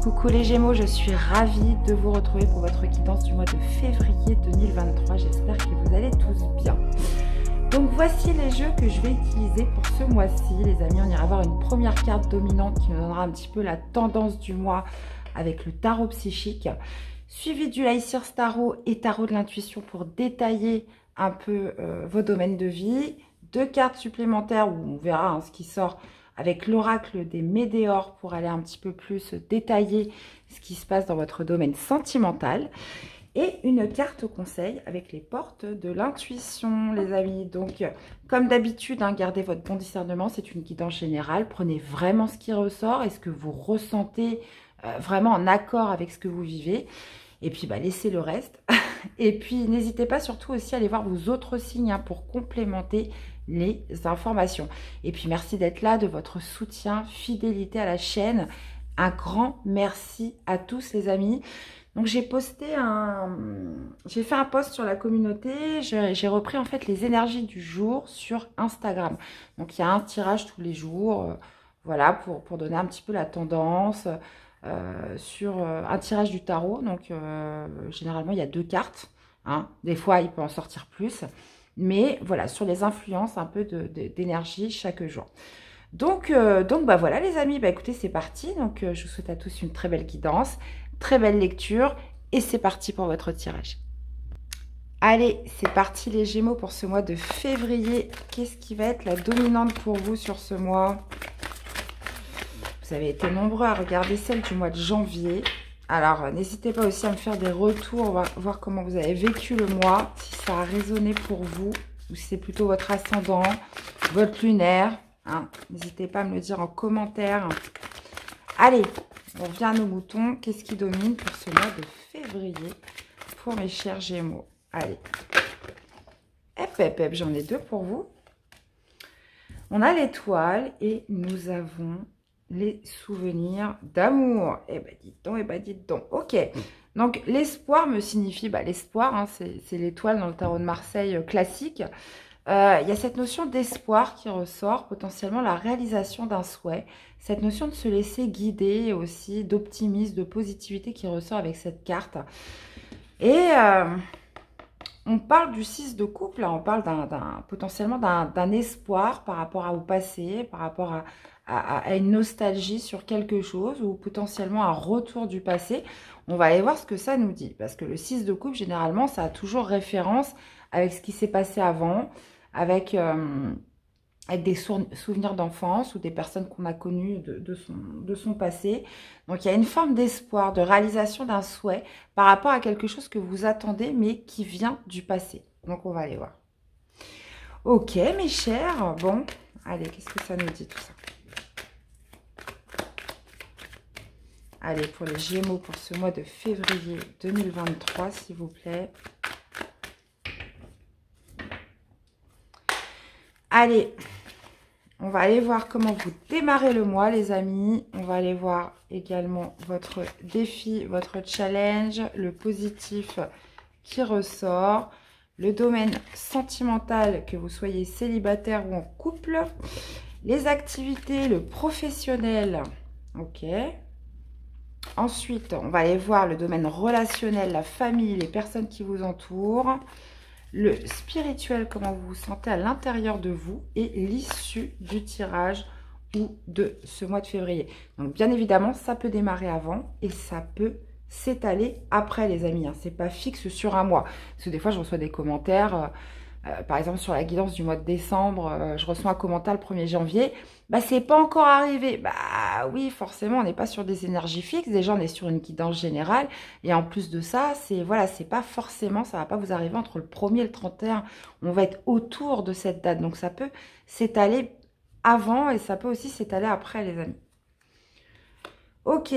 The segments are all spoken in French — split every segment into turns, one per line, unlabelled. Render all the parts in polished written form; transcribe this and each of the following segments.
Coucou les Gémeaux, je suis ravie de vous retrouver pour votre guidance du mois de février 2023. J'espère que vous allez tous bien. Donc voici les jeux que je vais utiliser pour ce mois-ci. Les amis, on ira voir une première carte dominante qui nous donnera un petit peu la tendance du mois avec le tarot psychique, suivi du Lycurgus Tarot et tarot de l'intuition pour détailler un peu vos domaines de vie. 2 cartes supplémentaires où on verra ce qui sort avec l'oracle des météores pour aller un petit peu plus détailler ce qui se passe dans votre domaine sentimental. Et une carte conseil avec les portes de l'intuition, les amis. Donc, comme d'habitude, gardez votre bon discernement. C'est une guidance générale. Prenez vraiment ce qui ressort. Est-ce que vous ressentez vraiment en accord avec ce que vous vivez? Et puis, laissez le reste. Et puis, n'hésitez pas surtout aussi à aller voir vos autres signes pour complémenter les informations. Et puis, merci d'être là, de votre soutien, fidélité à la chaîne. Un grand merci à tous, les amis. Donc, j'ai fait un post sur la communauté. J'ai repris en fait les énergies du jour sur Instagram. Donc, il y a un tirage tous les jours, voilà, pour donner un petit peu la tendance sur un tirage du tarot. Donc, généralement, il y a 2 cartes. Des fois, il peut en sortir plus. Mais voilà, sur les influences, un peu d'énergie chaque jour. Donc voilà les amis, écoutez, c'est parti. Donc, je vous souhaite à tous une très belle guidance, très belle lecture. Et c'est parti pour votre tirage. Allez, c'est parti les Gémeaux pour ce mois de février. Qu'est-ce qui va être la dominante pour vous sur ce mois? Vous avez été nombreux à regarder celle du mois de janvier. Alors, n'hésitez pas aussi à me faire des retours, on va voir comment vous avez vécu le mois, si ça a résonné pour vous, ou si c'est plutôt votre ascendant, votre lunaire. N'hésitez pas à me le dire en commentaire. Allez, on revient à nos moutons. Qu'est-ce qui domine pour ce mois de février pour mes chers Gémeaux? Allez. Hep, j'en ai 2 pour vous. On a l'étoile et nous avons les souvenirs d'amour. Dites donc. Ok. Donc, l'espoir me signifie, l'espoir, c'est l'étoile dans le tarot de Marseille classique. Il y a cette notion d'espoir qui ressort, potentiellement la réalisation d'un souhait. Cette notion de se laisser guider et aussi d'optimisme, de positivité qui ressort avec cette carte. Et on parle du 6 de coupe, là, on parle potentiellement d'un espoir par rapport au passé, par rapport à une nostalgie sur quelque chose ou potentiellement un retour du passé. On va aller voir ce que ça nous dit. Parce que le 6 de coupe, généralement, ça a toujours référence avec ce qui s'est passé avant, avec des souvenirs d'enfance ou des personnes qu'on a connues de son passé. Donc, il y a une forme d'espoir, de réalisation d'un souhait par rapport à quelque chose que vous attendez, mais qui vient du passé. Donc, on va aller voir. Ok, mes chers. Bon, allez, qu'est-ce que ça nous dit tout ça? Allez, pour les Gémeaux, pour ce mois de février 2023, s'il vous plaît. Allez, on va aller voir comment vous démarrez le mois, les amis. On va aller voir également votre défi, votre challenge, le positif qui ressort, le domaine sentimental, que vous soyez célibataire ou en couple, les activités, le professionnel. Ok. Ensuite, on va aller voir le domaine relationnel, la famille, les personnes qui vous entourent, le spirituel, comment vous vous sentez à l'intérieur de vous et l'issue du tirage ou de ce mois de février. Donc, bien évidemment, ça peut démarrer avant et ça peut s'étaler après, les amis. C'est pas fixe sur un mois. Parce que des fois, je reçois des commentaires. Par exemple, sur la guidance du mois de décembre, je reçois un commentaire le 1er janvier. C'est pas encore arrivé. Oui, forcément, on n'est pas sur des énergies fixes. Déjà, on est sur une guidance générale. Et en plus de ça, c'est pas forcément, ça va pas vous arriver entre le 1er et le 31. On va être autour de cette date. Donc, ça peut s'étaler avant et ça peut aussi s'étaler après, les amis. Ok.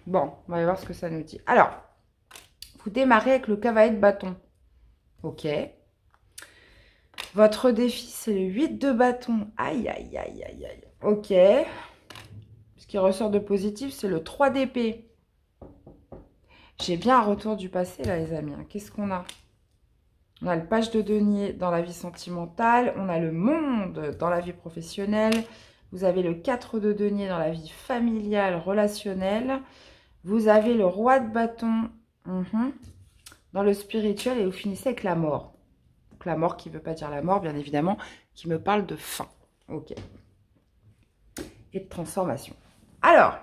Bon, on va aller voir ce que ça nous dit. Alors, vous démarrez avec le cavalier de bâton. Ok. Votre défi, c'est le 8 de bâton. Aïe, aïe, aïe, aïe, aïe. Ok. Ce qui ressort de positif, c'est le 3 d'épée. J'ai bien un retour du passé, là, les amis. Qu'est-ce qu'on a? On a le page de denier dans la vie sentimentale. On a le monde dans la vie professionnelle. Vous avez le 4 de denier dans la vie familiale, relationnelle. Vous avez le roi de bâton dans le spirituel et vous finissez avec la mort. Donc la mort qui ne veut pas dire la mort, bien évidemment, qui me parle de fin. Ok. Et de transformation. Alors,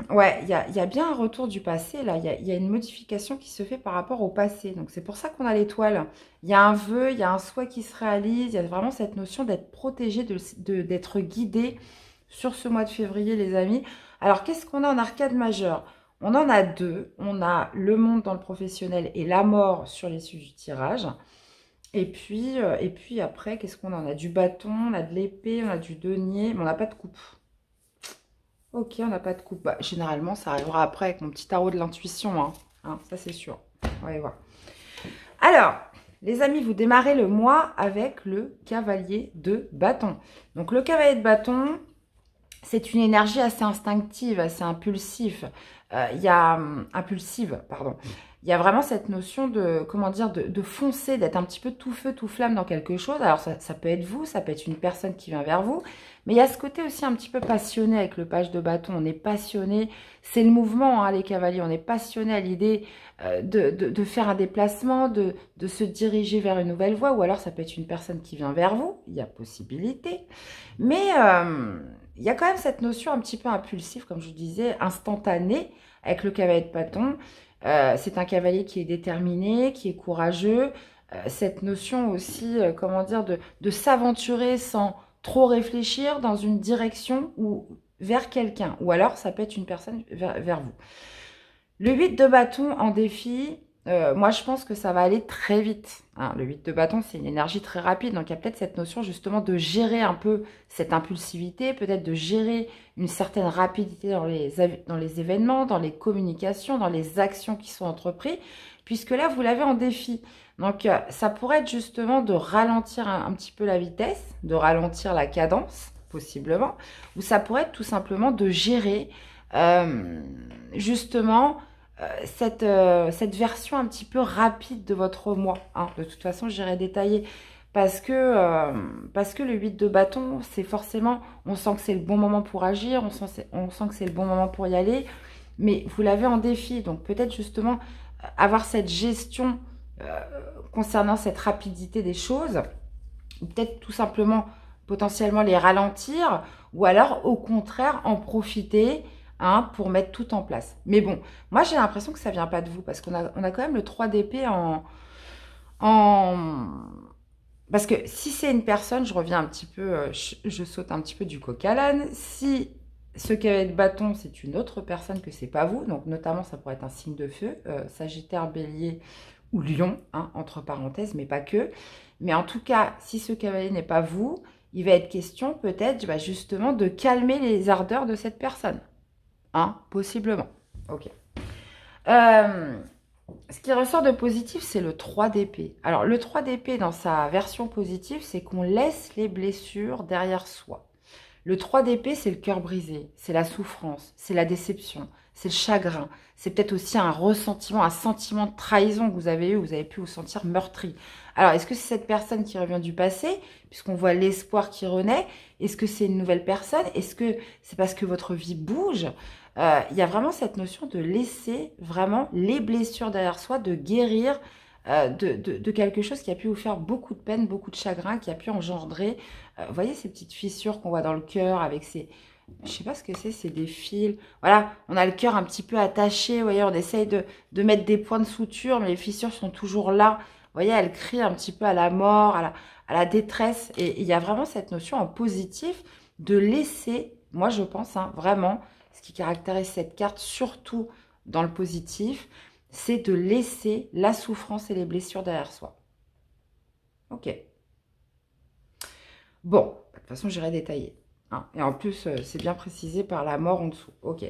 ouais, il y a bien un retour du passé, là. Il y a une modification qui se fait par rapport au passé. Donc, c'est pour ça qu'on a l'étoile. Il y a un vœu, il y a un souhait qui se réalise. Il y a vraiment cette notion d'être protégé, d'être guidé sur ce mois de février, les amis. Alors, qu'est-ce qu'on a en arcade majeure? On en a deux. On a le monde dans le professionnel et la mort sur l'issue du tirage. Et puis après, qu'est-ce qu'on a? On a du bâton, on a de l'épée, on a du denier, mais on n'a pas de coupe. Ok, on n'a pas de coupe. Bah, généralement, ça arrivera après avec mon petit tarot de l'intuition. Ça, c'est sûr. On va y voir. Alors, les amis, vous démarrez le mois avec le cavalier de bâton. Donc, le cavalier de bâton, c'est une énergie assez instinctive, assez impulsive. Impulsive, pardon. Il y a vraiment cette notion de, comment dire, de foncer, d'être un petit peu tout feu, tout flamme dans quelque chose. Alors, ça peut être vous, ça peut être une personne qui vient vers vous. Mais il y a ce côté aussi un petit peu passionné avec le page de bâton. On est passionné, c'est le mouvement, les cavaliers. On est passionné à l'idée de faire un déplacement, de se diriger vers une nouvelle voie. Ou alors, ça peut être une personne qui vient vers vous. Il y a possibilité. Mais il y a quand même cette notion un petit peu impulsive, comme je vous disais, instantanée avec le cavalier de bâton. C'est un cavalier qui est déterminé, qui est courageux. Cette notion aussi, comment dire, de s'aventurer sans trop réfléchir dans une direction ou vers quelqu'un. Ou alors, ça peut être une personne vers vous. Le 8 de bâton en défi, moi, je pense que ça va aller très vite. Le 8 de bâton, c'est une énergie très rapide. Donc, il y a peut-être cette notion justement de gérer un peu cette impulsivité, peut-être de gérer une certaine rapidité dans les événements, dans les communications, dans les actions qui sont entreprises, puisque là, vous l'avez en défi. Donc, ça pourrait être justement de ralentir un petit peu la vitesse, de ralentir la cadence, possiblement, ou ça pourrait être tout simplement de gérer justement cette version un petit peu rapide de votre mois. De toute façon, j'irai détailler parce que le 8 de bâton, c'est forcément, on sent que c'est le bon moment pour agir, on sent que c'est le bon moment pour y aller, mais vous l'avez en défi. Donc, peut-être justement avoir cette gestion concernant cette rapidité des choses, ou peut-être tout simplement potentiellement les ralentir, ou alors au contraire en profiter pour mettre tout en place. Mais bon, moi j'ai l'impression que ça vient pas de vous, parce qu'on a quand même le 3 d'épée parce que si c'est une personne, je reviens un petit peu, je saute un petit peu du coq à l'âne. Si ce cavalier de bâton, c'est une autre personne que c'est pas vous, donc notamment ça pourrait être un signe de feu, Sagittaire, Bélier ou Lion, entre parenthèses, mais pas que. Mais en tout cas, si ce cavalier n'est pas vous, il va être question peut-être justement de calmer les ardeurs de cette personne. Possiblement. Ok. Ce qui ressort de positif, c'est le 3 d'épée. Alors, le 3 d'épée, dans sa version positive, c'est qu'on laisse les blessures derrière soi. Le 3 d'épée, c'est le cœur brisé, c'est la souffrance, c'est la déception, c'est le chagrin. C'est peut-être aussi un ressentiment, un sentiment de trahison que vous avez eu, vous avez pu vous sentir meurtri. Alors, est-ce que c'est cette personne qui revient du passé, puisqu'on voit l'espoir qui renaît? Est-ce que c'est une nouvelle personne? Est-ce que c'est parce que votre vie bouge? Il y a vraiment cette notion de laisser vraiment les blessures derrière soi, de guérir de quelque chose qui a pu vous faire beaucoup de peine, beaucoup de chagrin, qui a pu engendrer, vous voyez ces petites fissures qu'on voit dans le cœur avec ces... Je sais pas ce que c'est des fils. Voilà, on a le cœur un petit peu attaché, vous voyez, on essaye de mettre des points de suture, mais les fissures sont toujours là. Vous voyez, elles crient un petit peu à la mort, à la détresse. Et il y a vraiment cette notion en positif de laisser, moi je pense, vraiment, ce qui caractérise cette carte, surtout dans le positif, c'est de laisser la souffrance et les blessures derrière soi. Ok. Bon, de toute façon, j'irai détailler. Et en plus, c'est bien précisé par la mort en dessous. Ok.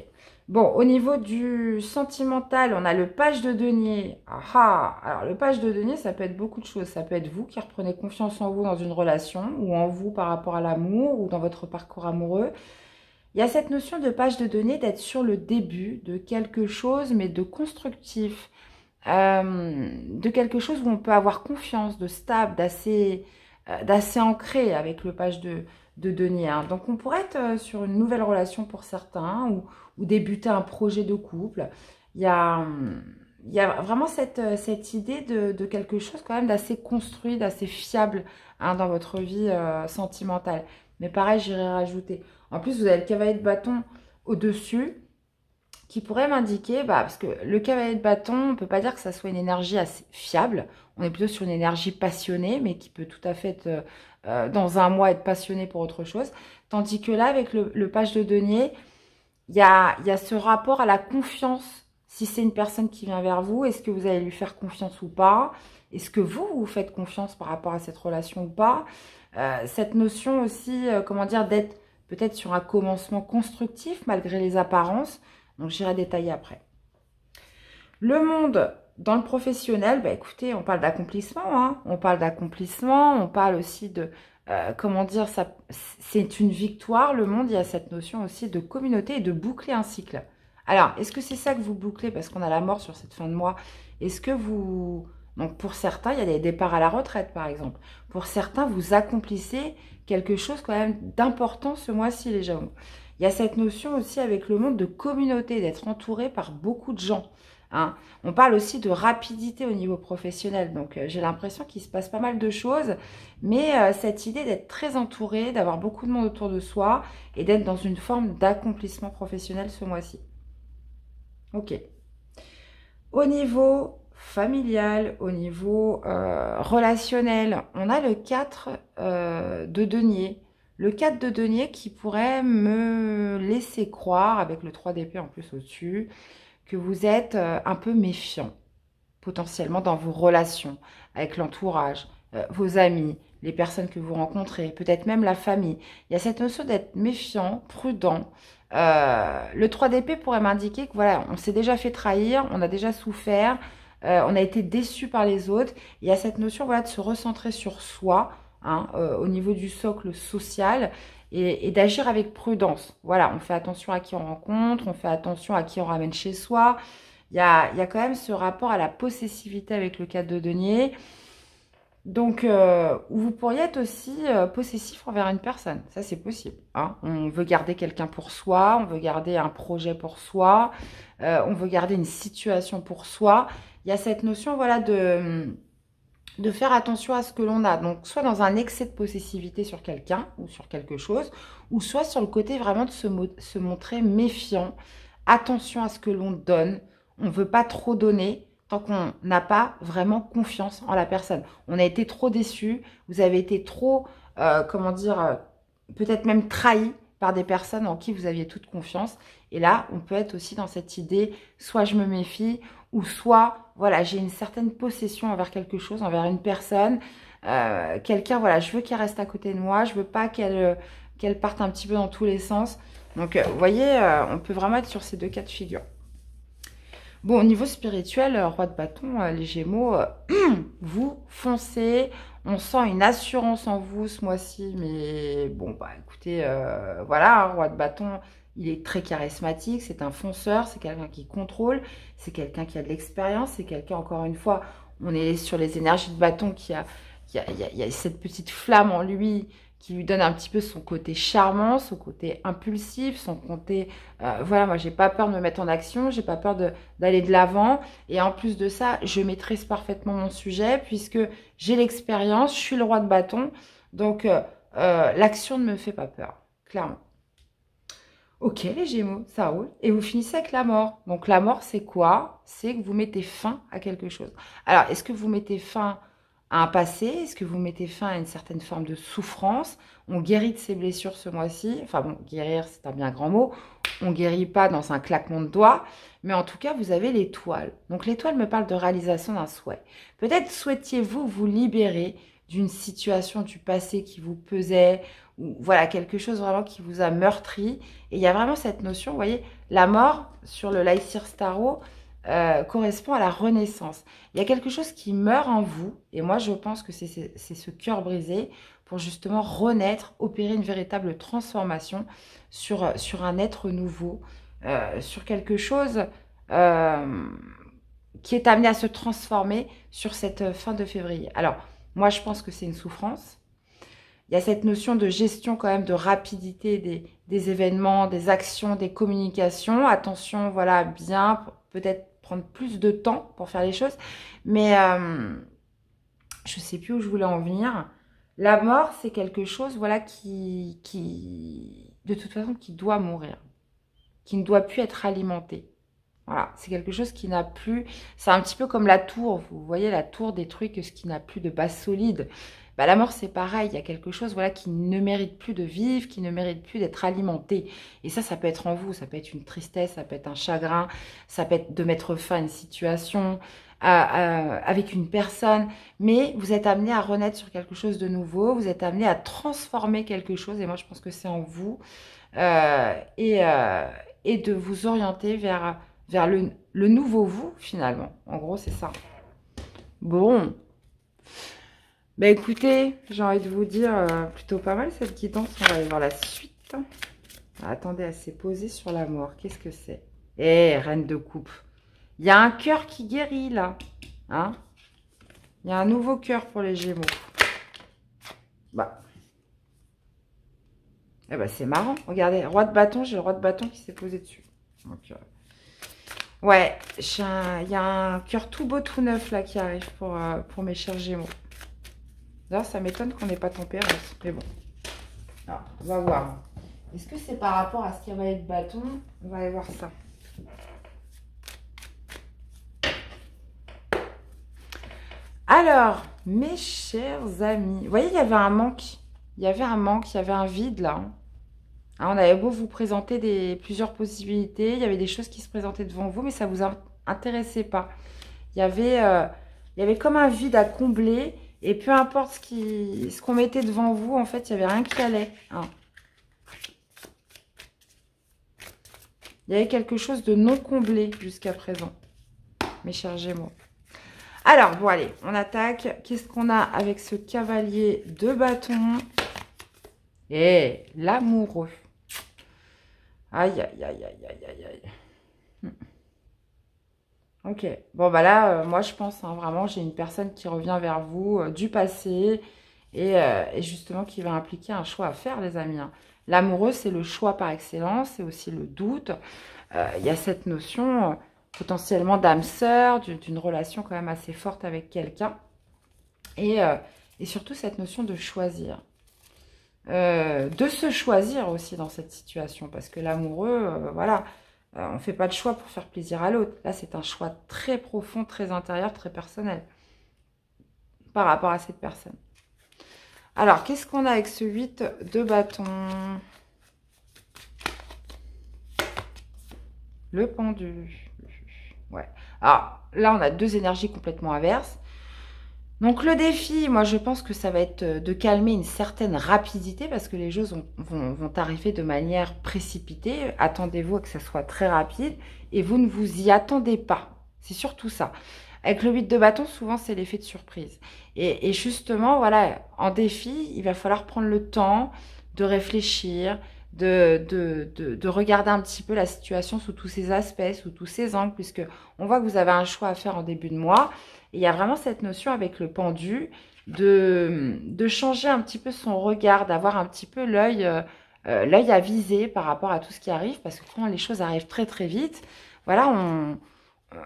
Bon, au niveau du sentimental, on a le page de denier. Alors, le page de denier, ça peut être beaucoup de choses. Ça peut être vous qui reprenez confiance en vous dans une relation, ou en vous par rapport à l'amour, ou dans votre parcours amoureux. Il y a cette notion de page de denier, d'être sur le début de quelque chose, mais de constructif, de quelque chose où on peut avoir confiance, de stable, d'assez d'assez ancré avec le page de denier. Hein. Donc, on pourrait être sur une nouvelle relation pour certains ou débuter un projet de couple. Il y a vraiment cette idée de quelque chose quand même d'assez construit, d'assez fiable hein, dans votre vie sentimentale. Mais pareil, j'irai rajouter. En plus, vous avez le cavalier de bâton au-dessus qui pourrait m'indiquer, parce que le cavalier de bâton, on ne peut pas dire que ça soit une énergie assez fiable. On est plutôt sur une énergie passionnée, mais qui peut tout à fait être, dans un mois, être passionné pour autre chose. Tandis que là, avec le page de denier, il y a ce rapport à la confiance. Si c'est une personne qui vient vers vous, est-ce que vous allez lui faire confiance ou pas? Est-ce que vous faites confiance par rapport à cette relation ou pas? Cette notion aussi, comment dire, d'être peut-être sur un commencement constructif malgré les apparences. Donc, j'irai détailler après. Le monde dans le professionnel, écoutez, on parle d'accomplissement. Hein. On parle d'accomplissement, on parle aussi de, comment dire, c'est une victoire. Le monde, il y a cette notion aussi de communauté et de boucler un cycle. Alors, est-ce que c'est ça que vous bouclez parce qu'on a la mort sur cette fin de mois? Est-ce que vous... Donc, pour certains, il y a des départs à la retraite, par exemple. Pour certains, vous accomplissez quelque chose quand même d'important ce mois-ci, les gens. Il y a cette notion aussi avec le monde de communauté, d'être entouré par beaucoup de gens. Hein. On parle aussi de rapidité au niveau professionnel. Donc, j'ai l'impression qu'il se passe pas mal de choses. Mais cette idée d'être très entouré, d'avoir beaucoup de monde autour de soi et d'être dans une forme d'accomplissement professionnel ce mois-ci. Ok. Au niveau familial, au niveau relationnel, on a le 4 de denier. Le 4 de denier qui pourrait me laisser croire, avec le 3 d'épée en plus au-dessus, que vous êtes un peu méfiant, potentiellement dans vos relations, avec l'entourage, vos amis, les personnes que vous rencontrez, peut-être même la famille. Il y a cette notion d'être méfiant, prudent. Le 3 d'épée pourrait m'indiquer que voilà, on s'est déjà fait trahir, on a déjà souffert, on a été déçu par les autres. Il y a cette notion voilà, de se recentrer sur soi, hein, au niveau du socle social et d'agir avec prudence. Voilà, on fait attention à qui on rencontre, on fait attention à qui on ramène chez soi. Il y a quand même ce rapport à la possessivité avec le 4 de denier. Donc, vous pourriez être aussi possessif envers une personne. Ça, c'est possible. Hein. On veut garder quelqu'un pour soi, on veut garder un projet pour soi, on veut garder une situation pour soi. Il y a cette notion voilà, de faire attention à ce que l'on a. Donc, soit dans un excès de possessivité sur quelqu'un ou sur quelque chose, ou soit sur le côté vraiment de se montrer méfiant. Attention à ce que l'on donne. On ne veut pas trop donner tant qu'on n'a pas vraiment confiance en la personne. On a été trop déçus, vous avez été trop, comment dire, peut-être même trahi par des personnes en qui vous aviez toute confiance. Et là, on peut être aussi dans cette idée, soit je me méfie, ou soit, voilà, j'ai une certaine possession envers quelque chose, envers une personne, quelqu'un, voilà, je veux qu'elle reste à côté de moi, je veux pas qu'elle parte un petit peu dans tous les sens. Donc, vous voyez, on peut vraiment être sur ces deux cas de figure. Bon, au niveau spirituel, roi de bâton, les gémeaux, vous foncez. On sent une assurance en vous ce mois-ci. Mais bon, écoutez, voilà, roi de bâton, il est très charismatique. C'est un fonceur, c'est quelqu'un qui contrôle. C'est quelqu'un qui a de l'expérience. C'est quelqu'un, encore une fois, on est sur les énergies de bâton qui a cette petite flamme en lui qui lui donne un petit peu son côté charmant, son côté impulsif, son côté... voilà, moi, j'ai pas peur de me mettre en action, j'ai pas peur d'aller de l'avant. Et en plus de ça, je maîtrise parfaitement mon sujet puisque j'ai l'expérience, je suis le roi de bâton. Donc, l'action ne me fait pas peur, clairement. Ok, les Gémeaux, ça roule. Et vous finissez avec la mort. Donc, la mort, c'est quoi? C'est que vous mettez fin à quelque chose. Alors, est-ce que vous mettez fin à un passé? Est-ce que vous mettez fin à une certaine forme de souffrance? On guérit de ses blessures ce mois-ci. Enfin bon, guérir, c'est un bien grand mot. On ne guérit pas dans un claquement de doigts. Mais en tout cas, vous avez l'étoile. Donc l'étoile me parle de réalisation d'un souhait. Peut-être souhaitiez-vous vous libérer d'une situation du passé qui vous pesait, ou voilà, quelque chose vraiment qui vous a meurtri. Et il y a vraiment cette notion, vous voyez, la mort sur le Lycir Starro, correspond à la renaissance. Il y a quelque chose qui meurt en vous, et moi je pense que c'est ce cœur brisé pour justement renaître, opérer une véritable transformation sur un être nouveau, sur quelque chose qui est amené à se transformer sur cette fin de février. Alors, moi je pense que c'est une souffrance, il y a cette notion de gestion quand même, de rapidité des événements, des actions, des communications. Attention, voilà, bien, peut-être prendre plus de temps pour faire les choses. Mais je ne sais plus où je voulais en venir. La mort, c'est quelque chose, voilà, qui, de toute façon, qui doit mourir, qui ne doit plus être alimenté. Voilà, c'est quelque chose qui n'a plus... C'est un petit peu comme la tour, vous voyez, la tour détruit que ce qui n'a plus de base solide. Bah, la mort, c'est pareil, il y a quelque chose, voilà, qui ne mérite plus de vivre, qui ne mérite plus d'être alimenté. Et ça peut être en vous, ça peut être une tristesse, ça peut être un chagrin, ça peut être de mettre fin à une situation, avec une personne. Mais vous êtes amené à renaître sur quelque chose de nouveau, vous êtes amené à transformer quelque chose, et moi, je pense que c'est en vous, et de vous orienter vers le nouveau vous, finalement. En gros, c'est ça. Bon. Bah écoutez, j'ai envie de vous dire, plutôt pas mal cette guidance. On va aller voir la suite. Attendez, elle s'est posée sur la mort. Qu'est-ce que c'est? Eh, reine de coupe. Il y a un cœur qui guérit, là. Hein? Il y a un nouveau cœur pour les Gémeaux. Bah. Eh ben, c'est marrant. Regardez, roi de bâton, j'ai le roi de bâton qui s'est posé dessus. Donc, ouais, il y a un cœur tout beau, tout neuf, là, qui arrive pour mes chers Gémeaux. D'ailleurs, ça m'étonne qu'on n'ait pas tempérance. Mais bon. Alors, on va voir. Est-ce que c'est par rapport à ce cavalier de bâton? On va aller voir ça. Alors, mes chers amis. Vous voyez, il y avait un manque. Il y avait un manque, il y avait un vide, là. Hein, on avait beau vous présenter plusieurs possibilités. Il y avait des choses qui se présentaient devant vous, mais ça ne vous intéressait pas. Il y avait comme un vide à combler. Et peu importe ce qu'on mettait devant vous, en fait, il n'y avait rien qui allait. Hein. Il y avait quelque chose de non comblé jusqu'à présent, mes chers Gémeaux. Alors, bon, allez, on attaque. Qu'est-ce qu'on a avec ce cavalier de bâton? Et l'amoureux. Aïe, aïe, aïe, aïe, aïe, aïe, aïe. Ok, bon bah là, moi je pense, hein, vraiment, j'ai une personne qui revient vers vous du passé et justement qui va impliquer un choix à faire, les amis. Hein. L'amoureux, c'est le choix par excellence, c'est aussi le doute. Il y a cette notion potentiellement d'âme sœur, d'une relation quand même assez forte avec quelqu'un. Et surtout cette notion de choisir. De se choisir aussi dans cette situation, parce que l'amoureux, voilà... on ne fait pas de choix pour faire plaisir à l'autre. Là, c'est un choix très profond, très intérieur, très personnel par rapport à cette personne. Alors, qu'est-ce qu'on a avec ce 8 de bâton? Le pendu. Ouais. Alors, là, on a deux énergies complètement inverses. Donc, le défi, moi, je pense que ça va être de calmer une certaine rapidité parce que les choses vont arriver de manière précipitée. Attendez-vous à que ça soit très rapide et vous ne vous y attendez pas. C'est surtout ça. Avec le 8 de bâton, souvent, c'est l'effet de surprise. Et justement, voilà, en défi, il va falloir prendre le temps de réfléchir, de regarder un petit peu la situation sous tous ses aspects, sous tous ses angles, puisque on voit que vous avez un choix à faire en début de mois. Et il y a vraiment cette notion avec le pendu de changer un petit peu son regard, d'avoir un petit peu l'œil à viser par rapport à tout ce qui arrive, parce que quand les choses arrivent très très vite, voilà,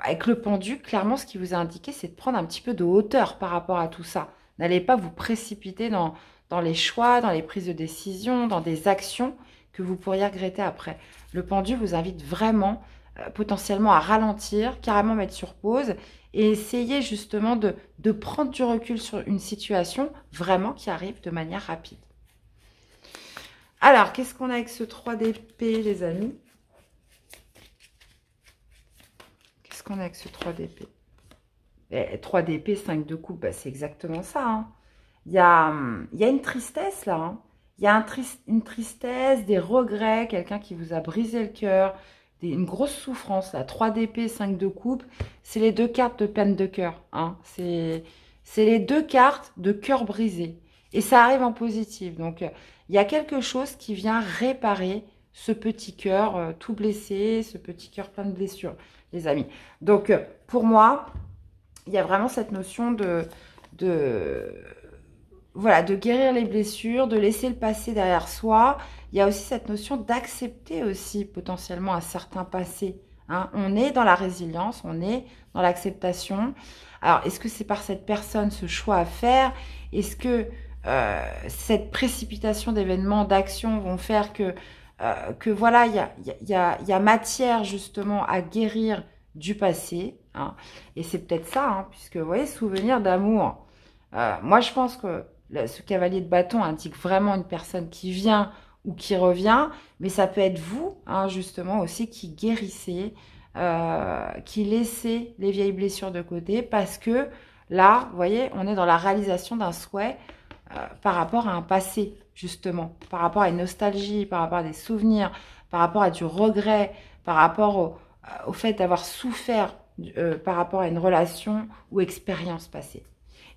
avec le pendu, clairement, ce qui vous a indiqué, c'est de prendre un petit peu de hauteur par rapport à tout ça. N'allez pas vous précipiter dans les choix, dans les prises de décision, dans des actions que vous pourriez regretter après. Le pendu vous invite vraiment potentiellement à ralentir, carrément mettre sur pause et essayer justement de prendre du recul sur une situation vraiment qui arrive de manière rapide. Alors, qu'est-ce qu'on a avec ce 3 d'épée, les amis? Qu'est-ce qu'on a avec ce 3 d'épée? 3 d'épée, 5 de coupe, bah, c'est exactement ça. Hein. Il y a une tristesse là. Hein. Il y a une tristesse, des regrets, quelqu'un qui vous a brisé le cœur, une grosse souffrance. Là. 3 d'épée, 5 de coupe, c'est les deux cartes de peine de cœur. Hein. C'est les deux cartes de cœur brisé. Et ça arrive en positif. Donc, il y a quelque chose qui vient réparer ce petit cœur tout blessé, ce petit cœur plein de blessures, les amis. Donc, pour moi, il y a vraiment cette notion voilà, de guérir les blessures, de laisser le passé derrière soi. Il y a aussi cette notion d'accepter aussi potentiellement un certain passé. Hein. On est dans la résilience, on est dans l'acceptation. Alors, est-ce que c'est par cette personne ce choix à faire? Est-ce que cette précipitation d'événements, d'actions vont faire que voilà, il y a matière justement à guérir du passé. Hein. Et c'est peut-être ça, hein, puisque vous voyez, souvenir d'amour. Moi, je pense que ce cavalier de bâton indique vraiment une personne qui vient ou qui revient, mais ça peut être vous, hein, justement, aussi, qui guérissez, qui laissez les vieilles blessures de côté, parce que là, vous voyez, on est dans la réalisation d'un souhait par rapport à un passé, justement, par rapport à une nostalgie, par rapport à des souvenirs, par rapport à du regret, par rapport au fait d'avoir souffert par rapport à une relation ou expérience passée.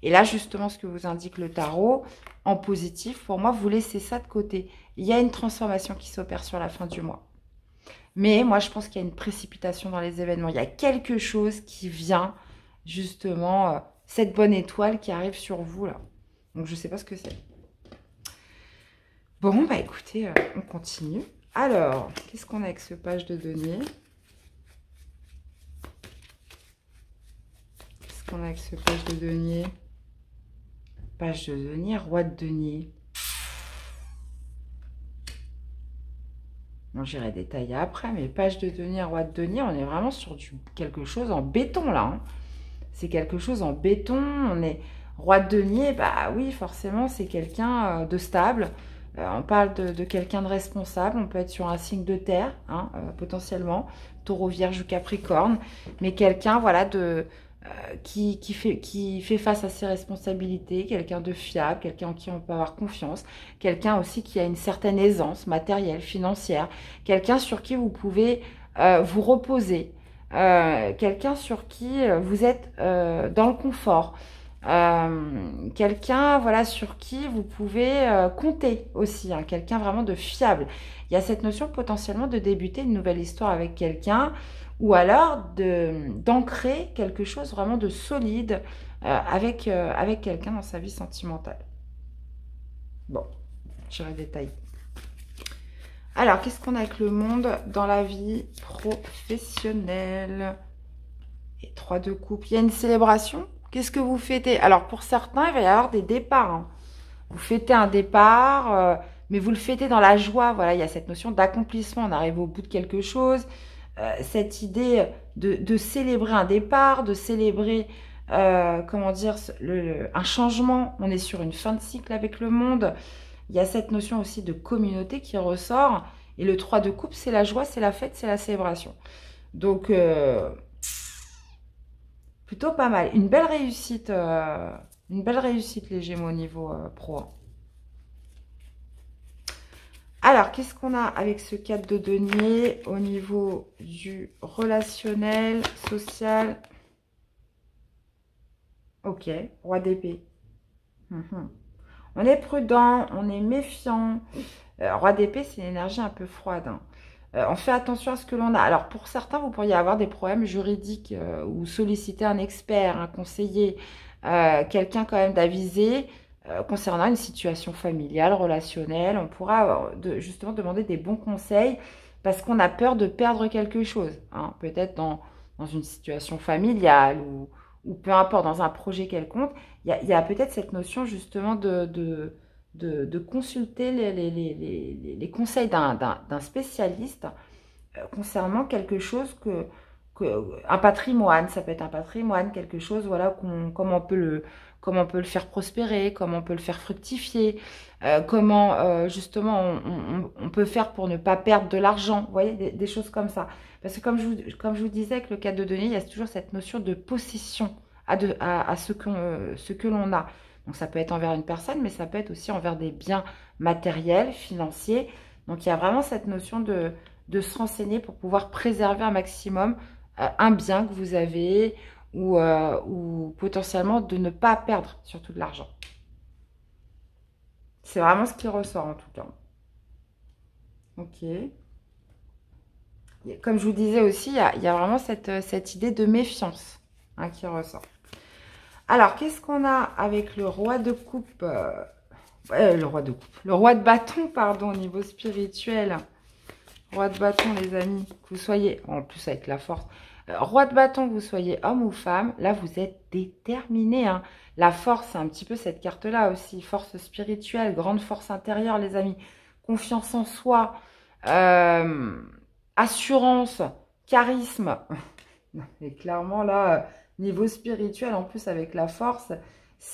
Et là, justement, ce que vous indique le tarot, en positif, pour moi, vous laissez ça de côté. Il y a une transformation qui s'opère sur la fin du mois. Mais moi, je pense qu'il y a une précipitation dans les événements. Il y a quelque chose qui vient, justement, cette bonne étoile qui arrive sur vous, là. Donc, je ne sais pas ce que c'est. Bon, bah écoutez, on continue. Alors, qu'est-ce qu'on a avec ce page de denier? Qu'est-ce qu'on a avec ce page de denier? Page de denier, roi de denier. Bon, j'irai détailler après, mais page de denier, roi de denier, on est vraiment sur quelque chose en béton, là. Hein. C'est quelque chose en béton. On est roi de denier, bah oui, forcément, c'est quelqu'un de stable. On parle de quelqu'un de responsable. On peut être sur un signe de terre, hein, potentiellement, taureau, vierge ou capricorne. Mais quelqu'un, voilà, qui fait face à ses responsabilités, quelqu'un de fiable, quelqu'un en qui on peut avoir confiance, quelqu'un aussi qui a une certaine aisance matérielle, financière, quelqu'un sur qui vous pouvez vous reposer, quelqu'un sur qui vous êtes dans le confort, quelqu'un voilà, sur qui vous pouvez compter aussi, hein, quelqu'un vraiment de fiable. Il y a cette notion potentiellement de débuter une nouvelle histoire avec quelqu'un, ou alors d'ancrer quelque chose vraiment de solide avec quelqu'un dans sa vie sentimentale. Bon, j'irai détailler. Alors, qu'est-ce qu'on a avec le monde dans la vie professionnelle? Et 3 de coupe. Il y a une célébration. Qu'est-ce que vous fêtez? Alors, pour certains, il va y avoir des départs. Hein. Vous fêtez un départ, mais vous le fêtez dans la joie. Voilà, il y a cette notion d'accomplissement. On arrive au bout de quelque chose. Cette idée de célébrer un départ, de célébrer, comment dire, un changement. On est sur une fin de cycle avec le monde. Il y a cette notion aussi de communauté qui ressort. Et le 3 de coupe, c'est la joie, c'est la fête, c'est la célébration. Donc, plutôt pas mal. Une belle réussite les Gémeaux au niveau pro. Alors, qu'est-ce qu'on a avec ce 4 de denier au niveau du relationnel, social? Ok, roi d'épée. On est prudent, on est méfiant. Roi d'épée, c'est une énergie un peu froide. Hein. On fait attention à ce que l'on a. Alors, pour certains, vous pourriez avoir des problèmes juridiques ou solliciter un expert, un conseiller, quelqu'un quand même d'avisé. Concernant une situation familiale, relationnelle, on pourra justement demander des bons conseils parce qu'on a peur de perdre quelque chose. Hein. Peut-être dans une situation familiale ou peu importe, dans un projet quelconque, il y a peut-être cette notion justement de consulter les conseils d'un spécialiste concernant quelque chose un patrimoine, ça peut être un patrimoine, quelque chose, voilà, comment on peut le faire prospérer, comment on peut le faire fructifier, comment justement on peut faire pour ne pas perdre de l'argent, vous voyez, des choses comme ça. Parce que comme je vous disais, avec le 4 de denier, il y a toujours cette notion de possession à ce que l'on a. Donc ça peut être envers une personne, mais ça peut être aussi envers des biens matériels, financiers. Donc il y a vraiment cette notion de se renseigner pour pouvoir préserver un maximum un bien que vous avez ou potentiellement de ne pas perdre surtout de l'argent. C'est vraiment ce qui ressort en tout cas. Ok. Comme je vous disais aussi, il y a vraiment cette idée de méfiance hein, qui ressort. Alors, qu'est-ce qu'on a avec le roi de coupe le roi de coupe. Le roi de bâton, pardon, au niveau spirituel. Roi de bâton, les amis. Que vous soyez, en plus avec la force. Roi de bâton, que vous soyez homme ou femme, là, vous êtes déterminé. Hein. La force, c'est un petit peu cette carte-là aussi. Force spirituelle, grande force intérieure, les amis. Confiance en soi. Assurance, charisme. Et clairement, là, niveau spirituel, en plus, avec la force...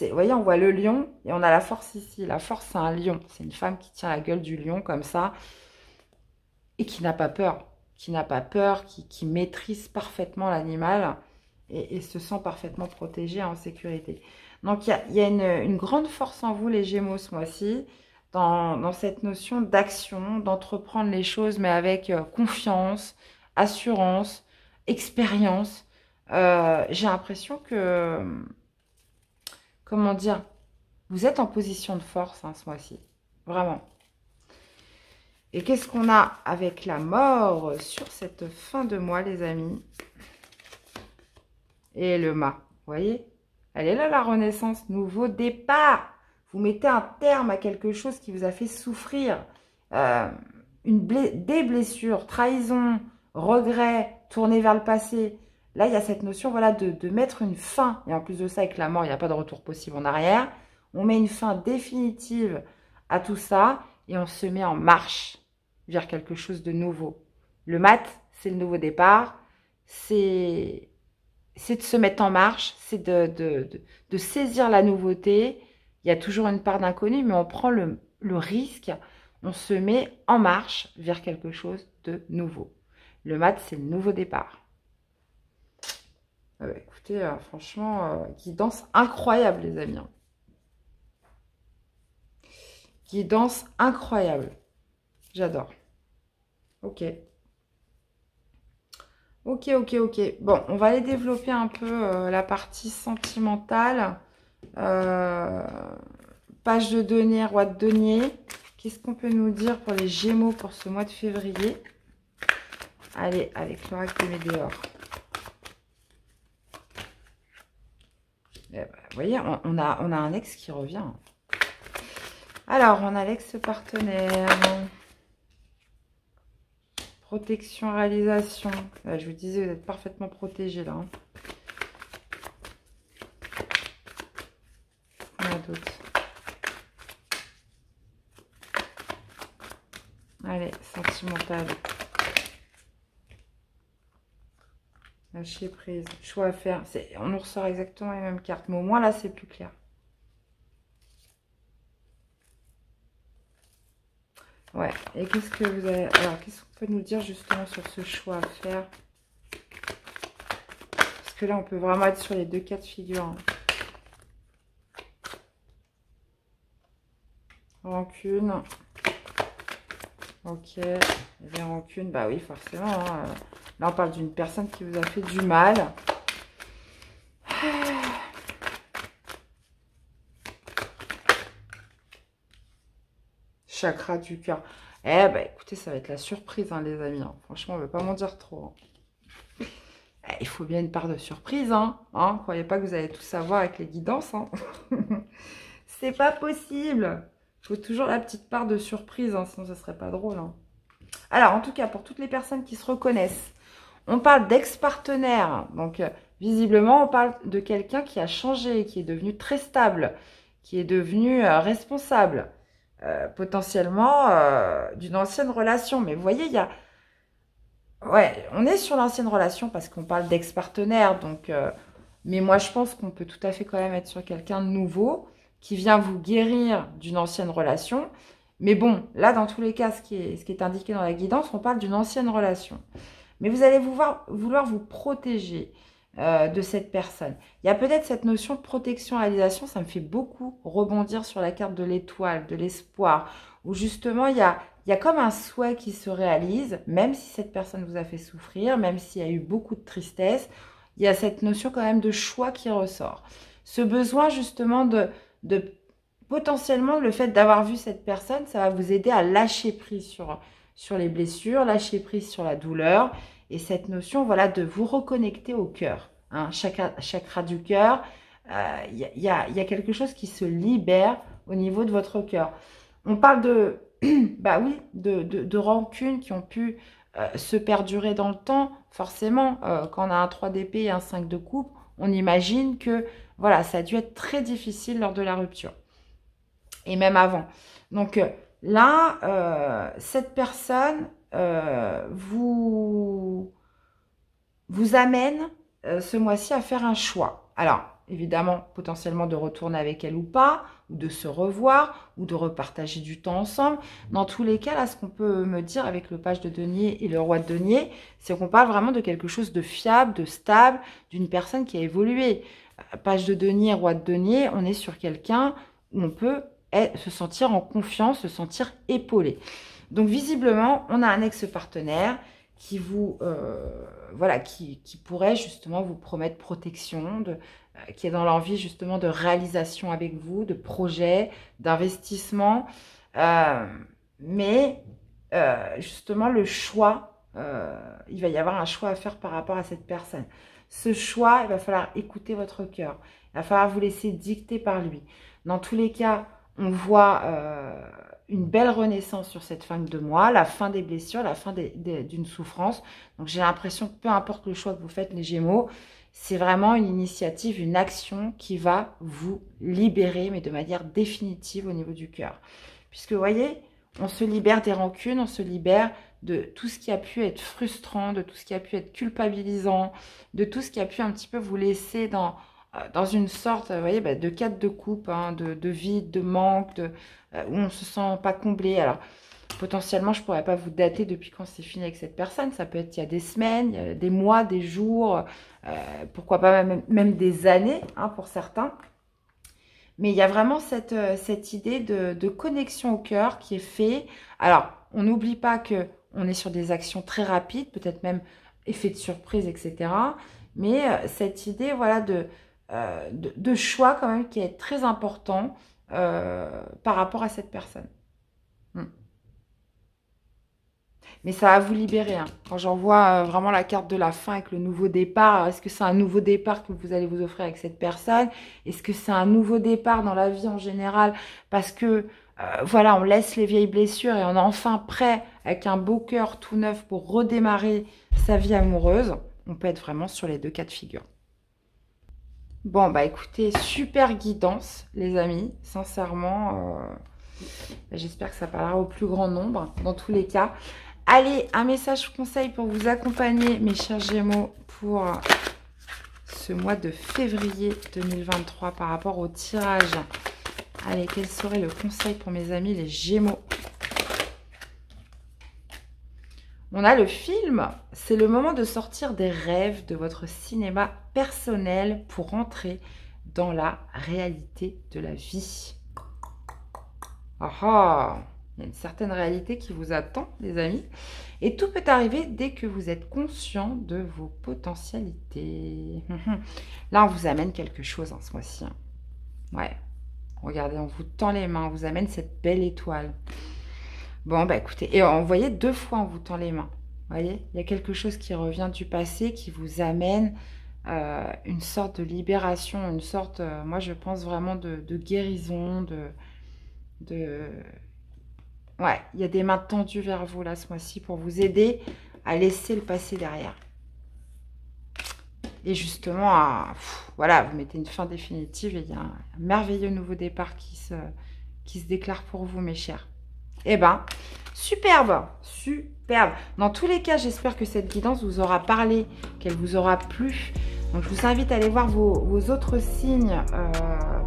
Vous voyez, on voit le lion et on a la force ici. La force, c'est un lion. C'est une femme qui tient la gueule du lion comme ça et qui n'a pas peur. Qui n'a pas peur, qui maîtrise parfaitement l'animal et se sent parfaitement protégée, en sécurité. Donc, il y a une grande force en vous, les Gémeaux, ce mois-ci, dans cette notion d'action, d'entreprendre les choses, mais avec confiance, assurance, expérience. J'ai l'impression que... Comment dire? Vous êtes en position de force hein, ce mois-ci. Vraiment. Et qu'est-ce qu'on a avec la mort sur cette fin de mois, les amis? Et le mât. Vous voyez? Elle est là, la renaissance. Nouveau départ. Vous mettez un terme à quelque chose qui vous a fait souffrir. Des blessures, trahison, regret, tourner vers le passé. Là, il y a cette notion voilà, de mettre une fin. Et en plus de ça, avec la mort, il n'y a pas de retour possible en arrière. On met une fin définitive à tout ça et on se met en marche vers quelque chose de nouveau. Le mat, c'est le nouveau départ. C'est de se mettre en marche. C'est de saisir la nouveauté. Il y a toujours une part d'inconnu, mais on prend le risque. On se met en marche vers quelque chose de nouveau. Le mat, c'est le nouveau départ. Écoutez, franchement, guidance incroyable, les amis. Guidance incroyable. J'adore. Ok. Ok. Bon, on va aller développer un peu la partie sentimentale. Page de denier, roi de denier. Qu'est-ce qu'on peut nous dire pour les Gémeaux pour ce mois de février? Allez, avec l'oracle des Médéors. Vous voyez, on a un ex qui revient. Alors, on a l'ex-partenaire. Protection, réalisation. Là, je vous disais, vous êtes parfaitement protégé là. On a d'autres. Allez, sentimental. Lâcher prise, choix à faire. On nous ressort exactement les mêmes cartes, mais au moins là, c'est plus clair. Ouais, et qu'est-ce que vous avez... Alors, qu'est-ce qu'on peut nous dire justement sur ce choix à faire? Parce que là, on peut vraiment être sur les deux cas de figure. Hein. Rancune. Ok, les rancunes, bah oui, forcément. Hein. Là, on parle d'une personne qui vous a fait du mal. Chakra du cœur. Eh ben, écoutez, ça va être la surprise, hein, les amis. Hein. Franchement, on ne veut pas m'en dire trop. Hein. Il faut bien une part de surprise. Hein. Croyez pas que vous allez tout savoir avec les guidances. Hein. C'est pas possible. Il faut toujours la petite part de surprise, hein, sinon ça serait pas drôle. Hein. Alors, en tout cas, pour toutes les personnes qui se reconnaissent, on parle d'ex-partenaire. Donc, visiblement, on parle de quelqu'un qui a changé, qui est devenu très stable, qui est devenu responsable, potentiellement d'une ancienne relation. Mais vous voyez, il y a... Ouais, on est sur l'ancienne relation parce qu'on parle d'ex-partenaire. Donc, mais moi, je pense qu'on peut tout à fait quand même être sur quelqu'un de nouveau qui vient vous guérir d'une ancienne relation. Mais bon, là, dans tous les cas, ce qui est indiqué dans la guidance, on parle d'une ancienne relation. Mais vous allez vouloir vous protéger de cette personne. Il y a peut-être cette notion de protection-réalisation, ça me fait beaucoup rebondir sur la carte de l'étoile, de l'espoir, où justement, il y a comme un souhait qui se réalise, même si cette personne vous a fait souffrir, même s'il y a eu beaucoup de tristesse, il y a cette notion quand même de choix qui ressort. Ce besoin justement de potentiellement, le fait d'avoir vu cette personne, ça va vous aider à lâcher prise sur les blessures, lâcher prise sur la douleur. Et cette notion, voilà, de vous reconnecter au cœur. Hein, chakra du cœur, y a quelque chose qui se libère au niveau de votre cœur. On parle de, bah oui, de rancunes qui ont pu se perdurer dans le temps. Forcément, quand on a un 3 d'épée et un 5 de coupe, on imagine que voilà, ça a dû être très difficile lors de la rupture. Et même avant. Donc là, cette personne vous amène ce mois-ci à faire un choix. Alors, évidemment, potentiellement de retourner avec elle ou pas, ou de se revoir, ou de repartager du temps ensemble. Dans tous les cas, là, ce qu'on peut me dire avec le page de denier et le roi de denier, c'est qu'on parle vraiment de quelque chose de fiable, de stable, d'une personne qui a évolué. Page de denier, roi de denier, on est sur quelqu'un où on peut se sentir en confiance, se sentir épaulé. Donc, visiblement, on a un ex-partenaire qui vous, voilà, qui pourrait justement vous promettre protection, qui est dans l'envie justement de réalisation avec vous, de projet, d'investissement. Mais justement, le choix, il va y avoir un choix à faire par rapport à cette personne. Ce choix, il va falloir écouter votre cœur. Il va falloir vous laisser dicter par lui. Dans tous les cas, on voit une belle renaissance sur cette fin de mois, la fin des blessures, la fin d'une souffrance. Donc, j'ai l'impression que peu importe le choix que vous faites, les Gémeaux, c'est vraiment une initiative, une action qui va vous libérer, mais de manière définitive au niveau du cœur. Puisque, vous voyez, on se libère des rancunes, on se libère de tout ce qui a pu être frustrant, de tout ce qui a pu être culpabilisant, de tout ce qui a pu un petit peu vous laisser dans une sorte, vous voyez, de 4 de coupe, hein, de vide, de manque, où on ne se sent pas comblé. Alors, potentiellement, je ne pourrais pas vous dater depuis quand c'est fini avec cette personne. Ça peut être il y a des semaines, il y a des mois, des jours, pourquoi pas même des années, hein, pour certains. Mais il y a vraiment cette idée de connexion au cœur qui est fait. Alors, on n'oublie pas qu'on est sur des actions très rapides, peut-être même effet de surprise, etc. Mais cette idée, voilà, de choix quand même qui est très important par rapport à cette personne. Mais ça va vous libérer. Hein. Quand j'en vois vraiment la carte de la fin avec le nouveau départ, est-ce que c'est un nouveau départ que vous allez vous offrir avec cette personne? Est-ce que c'est un nouveau départ dans la vie en général? Parce que, voilà, on laisse les vieilles blessures et on est enfin prêt avec un beau cœur tout neuf pour redémarrer sa vie amoureuse. On peut être vraiment sur les deux cas de figure. Bon, bah écoutez, super guidance, les amis. Sincèrement, j'espère que ça parlera au plus grand nombre, dans tous les cas. Allez, un message conseil pour vous accompagner, mes chers Gémeaux, pour ce mois de février 2023 par rapport au tirage. Allez, quel serait le conseil pour mes amis, les Gémeaux? On a le film, c'est le moment de sortir des rêves de votre cinéma personnel pour entrer dans la réalité de la vie. Ah ah! Il y a une certaine réalité qui vous attend, les amis. Et tout peut arriver dès que vous êtes conscient de vos potentialités. Là, on vous amène quelque chose ce mois-ci. Ouais. Regardez, on vous tend les mains. On vous amène cette belle étoile. Bon, bah écoutez. Et on voyait 2 fois, on vous tend les mains. Vous voyez, il y a quelque chose qui revient du passé, qui vous amène une sorte de libération, une sorte, moi je pense vraiment de guérison, Ouais, il y a des mains tendues vers vous là ce mois-ci pour vous aider à laisser le passé derrière. Et justement, voilà, vous mettez une fin définitive et il y a un merveilleux nouveau départ qui se déclare pour vous, mes chers. Eh ben, superbe, superbe. Dans tous les cas, j'espère que cette guidance vous aura parlé, qu'elle vous aura plu. Donc, je vous invite à aller voir vos autres signes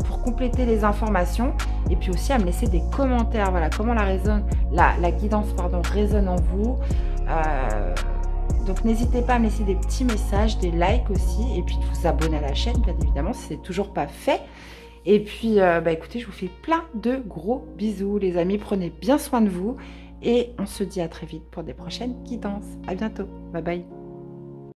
pour compléter les informations. Et puis aussi à me laisser des commentaires. Voilà, comment la guidance résonne en vous. Donc, n'hésitez pas à me laisser des petits messages, des likes aussi. Et puis, de vous abonner à la chaîne, bien évidemment, si ce n'est toujours pas fait. Et puis, écoutez, je vous fais plein de gros bisous, les amis. Prenez bien soin de vous. Et on se dit à très vite pour des prochaines guidances. À bientôt. Bye bye.